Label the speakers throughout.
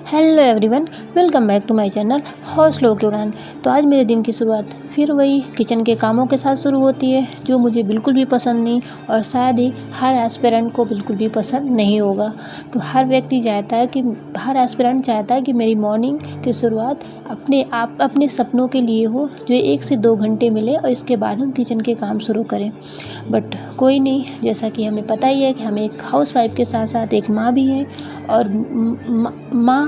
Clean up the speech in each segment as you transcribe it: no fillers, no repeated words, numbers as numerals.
Speaker 1: Hello everyone, welcome back to my channel हाउ स्लो की उड़ान। तो आज मेरे दिन की शुरुआत फिर वही किचन के कामों के साथ शुरू होती है, जो मुझे बिल्कुल भी पसंद नहीं और शायद ही हर एस्पिरेंट को बिल्कुल भी पसंद नहीं होगा। तो हर एस्पिरेंट चाहता है कि मेरी मॉर्निंग की शुरुआत अपने सपनों के लिए हो, जो 1 से 2 घंटे मिले और इसके बाद हम किचन के काम शुरू करें। बट कोई नहीं, जैसा कि हमें पता ही है कि हम एक हाउसवाइफ के साथ साथ एक माँ भी हैं और माँ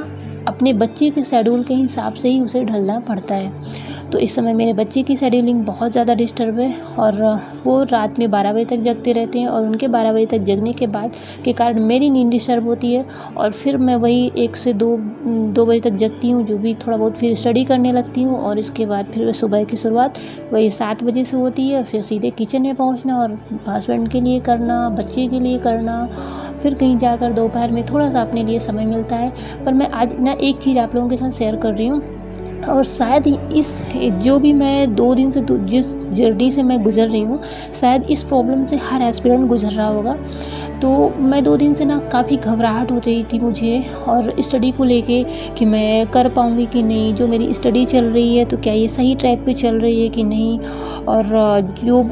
Speaker 1: अपने बच्चे के शेड्यूल के हिसाब से ही उसे ढलना पड़ता है। तो इस समय मेरे बच्चे की शेड्यूलिंग बहुत ज़्यादा डिस्टर्ब है और वो रात में 12 बजे तक जगते रहते हैं और उनके 12 बजे तक जगने के कारण मेरी नींद डिस्टर्ब होती है और फिर मैं वही 1 से 2 बजे तक जगती हूँ, जो भी थोड़ा बहुत फिर स्टडी करने लगती हूँ और इसके बाद फिर सुबह की शुरुआत वही 7 बजे से होती है। फिर सीधे किचन में पहुँचना और हस्बैंड के लिए करना, बच्चे के लिए करना, फिर कहीं जाकर दोपहर में थोड़ा सा अपने लिए समय मिलता है। पर मैं आज ना एक चीज़ आप लोगों के साथ शेयर कर रही हूँ और शायद इस जो भी मैं 2 दिन से जिस जर्नी से मैं गुजर रही हूँ, शायद इस प्रॉब्लम से हर एस्पिरेंट गुजर रहा होगा। तो मैं 2 दिन से ना काफ़ी घबराहट हो रही थी मुझे और स्टडी को लेके कि मैं कर पाऊँगी कि नहीं, जो मेरी स्टडी चल रही है तो क्या ये सही ट्रैक पे चल रही है कि नहीं, और जो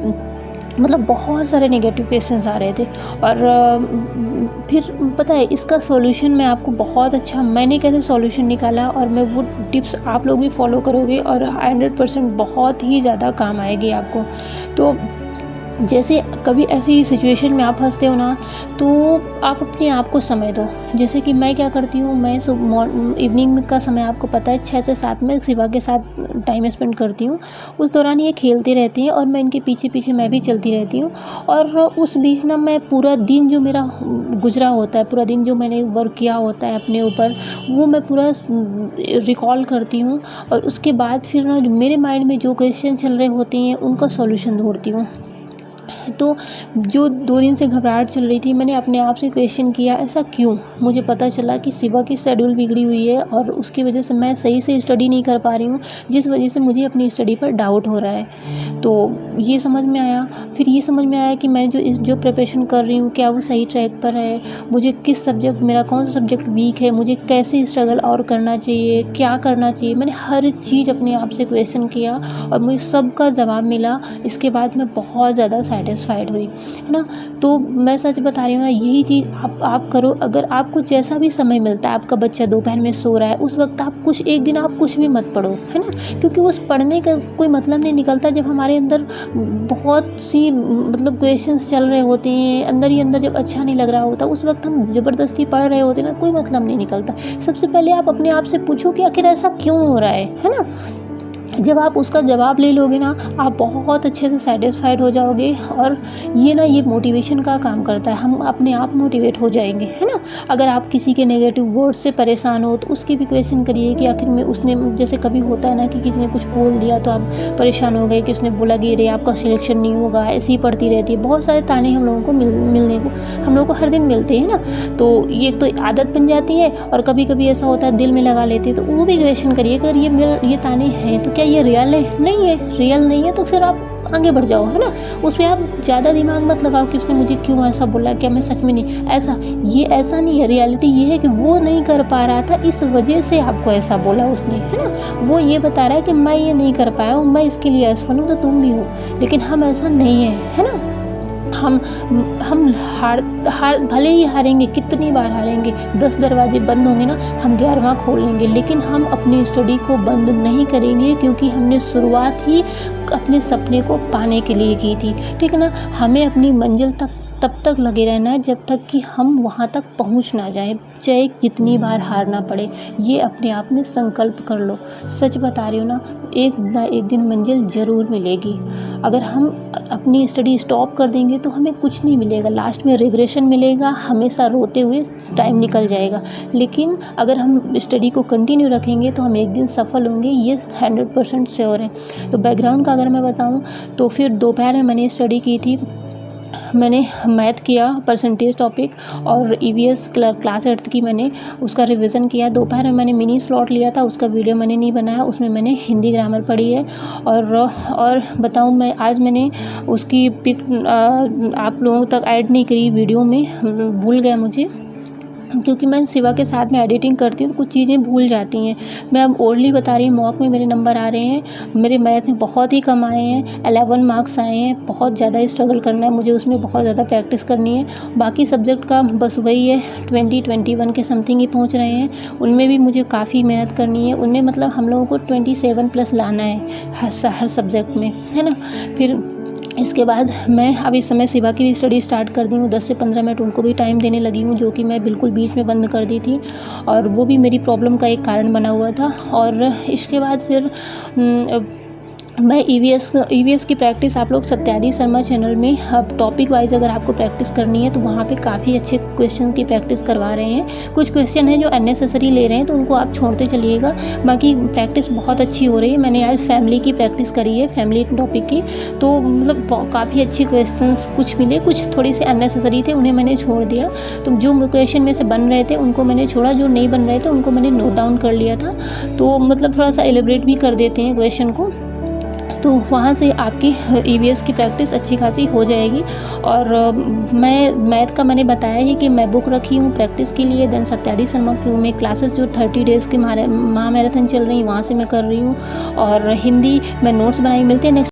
Speaker 1: मतलब बहुत सारे नेगेटिव क्वेश्चंस आ रहे थे। और फिर पता है इसका सॉल्यूशन मैं आपको मैंने कैसे सॉल्यूशन निकाला और मैं वो टिप्स आप लोग भी फॉलो करोगे और 100% बहुत ही ज़्यादा काम आएगी आपको। तो जैसे कभी ऐसी सिचुएशन में आप फंसते हो ना, तो आप अपने आप को समय दो। जैसे कि मैं क्या करती हूँ, मैं इवनिंग का समय आपको पता है 6 से 7 में शिवा के साथ टाइम स्पेंड करती हूँ। उस दौरान ये खेलते रहते हैं और मैं इनके पीछे पीछे मैं भी चलती रहती हूँ। और उस बीच ना मैं पूरा दिन जो मेरा गुजरा होता है, पूरा दिन जो मैंने वर्क किया होता है अपने ऊपर, वो मैं पूरा रिकॉल करती हूँ और उसके बाद फिर ना मेरे माइंड में जो क्वेश्चन चल रहे होते हैं उनका सॉल्यूशन ढूंढती हूँ। तो जो 2 दिन से घबराहट चल रही थी, मैंने अपने आप से क्वेश्चन किया, ऐसा क्यों? मुझे पता चला कि शिवा की शेड्यूल बिगड़ी हुई है और उसकी वजह से मैं सही से स्टडी नहीं कर पा रही हूँ, जिस वजह से मुझे अपनी स्टडी पर डाउट हो रहा है। तो ये समझ में आया। फिर ये समझ में आया कि मैं जो प्रिपरेशन कर रही हूँ क्या वो सही ट्रैक पर है, मुझे मेरा कौन सा सब्जेक्ट वीक है, मुझे कैसे स्ट्रगल और करना चाहिए, क्या करना चाहिए। मैंने हर चीज़ अपने आप से क्वेश्चन किया और मुझे सबका जवाब मिला। इसके बाद मैं बहुत ज़्यादा सैटिस्फाइड हुई, है ना। तो मैं सच बता रही हूँ ना, यही चीज़ आप करो। अगर आपको जैसा भी समय मिलता है, आपका बच्चा दोपहर में सो रहा है, उस वक्त एक दिन आप कुछ भी मत पढ़ो, है ना, क्योंकि उस पढ़ने का कोई मतलब नहीं निकलता जब हमारे अंदर बहुत सी मतलब क्वेश्चंस चल रहे होते हैं, अंदर ही अंदर जब अच्छा नहीं लग रहा होता, उस वक्त हम ज़बरदस्ती पढ़ रहे होते हैं ना, कोई मतलब नहीं निकलता। सबसे पहले आप अपने आप से पूछो कि आखिर ऐसा क्यों हो रहा है ना। जब आप उसका जवाब ले लोगे ना, आप बहुत अच्छे से सैटिस्फाइड हो जाओगे और ये मोटिवेशन का काम करता है। हम अपने आप मोटिवेट हो जाएंगे, है ना। अगर आप किसी के नेगेटिव वर्ड से परेशान हो तो उसकी भी क्वेश्चन करिए कि आखिर में उसने, जैसे कभी होता है ना कि किसी ने कुछ बोल दिया तो आप परेशान हो गए कि उसने बोला कि अरे आपका सिलेक्शन नहीं होगा, ऐसे ही पढ़ती रहती है। बहुत सारे ताने हम लोगों को हम लोगों को हर दिन मिलते हैं ना। तो ये तो आदत बन जाती है और कभी कभी ऐसा होता है दिल में लगा लेते हैं। तो वो भी क्वेश्चन करिए, अगर ये ताने हैं तो क्या ये रियल है? नहीं है, रियल नहीं है तो फिर आप आगे बढ़ जाओ, है ना। उसमें आप ज़्यादा दिमाग मत लगाओ कि उसने मुझे क्यों ऐसा बोला, क्या मैं सच में नहीं ऐसा नहीं है। रियलिटी ये है कि वो नहीं कर पा रहा था, इस वजह से आपको ऐसा बोला उसने, है ना। वो ये बता रहा है कि मैं ये नहीं कर पाया हूँ, मैं इसके लिए असफल हूँ, तो तुम भी हो। लेकिन हम ऐसा नहीं है ना। हम हार भले ही हारेंगे, कितनी बार हारेंगे, 10 दरवाजे बंद होंगे ना, हम 11वां खोल लेंगे, लेकिन हम अपनी स्टडी को बंद नहीं करेंगे, क्योंकि हमने शुरुआत ही अपने सपने को पाने के लिए की थी, ठीक है ना। हमें अपनी मंजिल तक तब तक लगे रहना है जब तक कि हम वहाँ तक पहुँच ना जाए, चाहे कितनी बार हारना पड़े। ये अपने आप में संकल्प कर लो। सच बता रही हूँ ना, एक दिन मंजिल ज़रूर मिलेगी। अगर हम अपनी स्टडी स्टॉप कर देंगे तो हमें कुछ नहीं मिलेगा, लास्ट में रिग्रेशन मिलेगा, हमेशा रोते हुए टाइम निकल जाएगा। लेकिन अगर हम स्टडी को कंटिन्यू रखेंगे तो हम एक दिन सफल होंगे, ये 100% श्योर है। तो बैकग्राउंड का अगर मैं बताऊँ तो फिर दोपहर में मैंने स्टडी की थी। मैंने मैथ किया, परसेंटेज टॉपिक, और ईवीएस क्लास 8th की मैंने उसका रिवीजन किया। दोपहर में मैंने मिनी स्लॉट लिया था, उसका वीडियो मैंने नहीं बनाया, उसमें मैंने हिंदी ग्रामर पढ़ी है। और बताऊँ, मैं आज मैंने उसकी पिक आप लोगों तक ऐड नहीं करी वीडियो में, भूल गया मुझे। क्योंकि मैं शिवा के साथ में एडिटिंग करती हूँ तो कुछ चीज़ें भूल जाती हैं। मैं अब ओल्डली बता रही हूँ, मॉक में मेरे नंबर आ रहे हैं, मेरे मैथ में बहुत ही कम आए हैं, 11 मार्क्स आए हैं। बहुत ज़्यादा स्ट्रगल करना है मुझे, उसमें बहुत ज़्यादा प्रैक्टिस करनी है। बाकी सब्जेक्ट का बस वही है, 20-21 के समथिंग ही पहुँच रहे हैं। उनमें भी मुझे काफ़ी मेहनत करनी है। उनमें मतलब हम लोगों को 27+ लाना है हर सब्जेक्ट में, है ना। फिर इसके बाद मैं अब इस समय शिवा की भी स्टडी स्टार्ट कर दी हूँ। 10 से 15 मिनट उनको भी टाइम देने लगी हूँ, जो कि मैं बिल्कुल बीच में बंद कर दी थी, और वो भी मेरी प्रॉब्लम का एक कारण बना हुआ था। और इसके बाद फिर मैं ईवीएस की प्रैक्टिस आप लोग सत्यादि शर्मा चैनल में अब टॉपिक वाइज अगर आपको प्रैक्टिस करनी है तो वहाँ पे काफ़ी अच्छे क्वेश्चन की प्रैक्टिस करवा रहे हैं। कुछ क्वेश्चन हैं जो अननेसेसरी ले रहे हैं तो उनको आप छोड़ते चलिएगा, बाकी प्रैक्टिस बहुत अच्छी हो रही है। मैंने आज फैमिली की प्रैक्टिस करी है, फैमिली टॉपिक की, तो मतलब काफ़ी अच्छे क्वेश्चंस कुछ मिले, कुछ थोड़े से अननेसेसरी थे, उन्हें मैंने छोड़ दिया। तो जो क्वेश्चन में से बन रहे थे उनको मैंने छोड़ा, जो नहीं बन रहे थे उनको मैंने नोट डाउन कर लिया था। तो मतलब थोड़ा सा एलिब्रेट भी कर देते हैं क्वेश्चन को, तो वहाँ से आपकी ईवीएस की प्रैक्टिस अच्छी खासी हो जाएगी। और मैं मैथ का मैंने बताया ही कि मैं बुक रखी हूँ प्रैक्टिस के लिए। देन सत्यादि शर्मा में क्लासेस जो 30 डेज़ के महा मैराथन चल रही हैं वहाँ से मैं कर रही हूँ। और हिंदी मैं नोट्स बनाई। मिलते हैं नेक्स्ट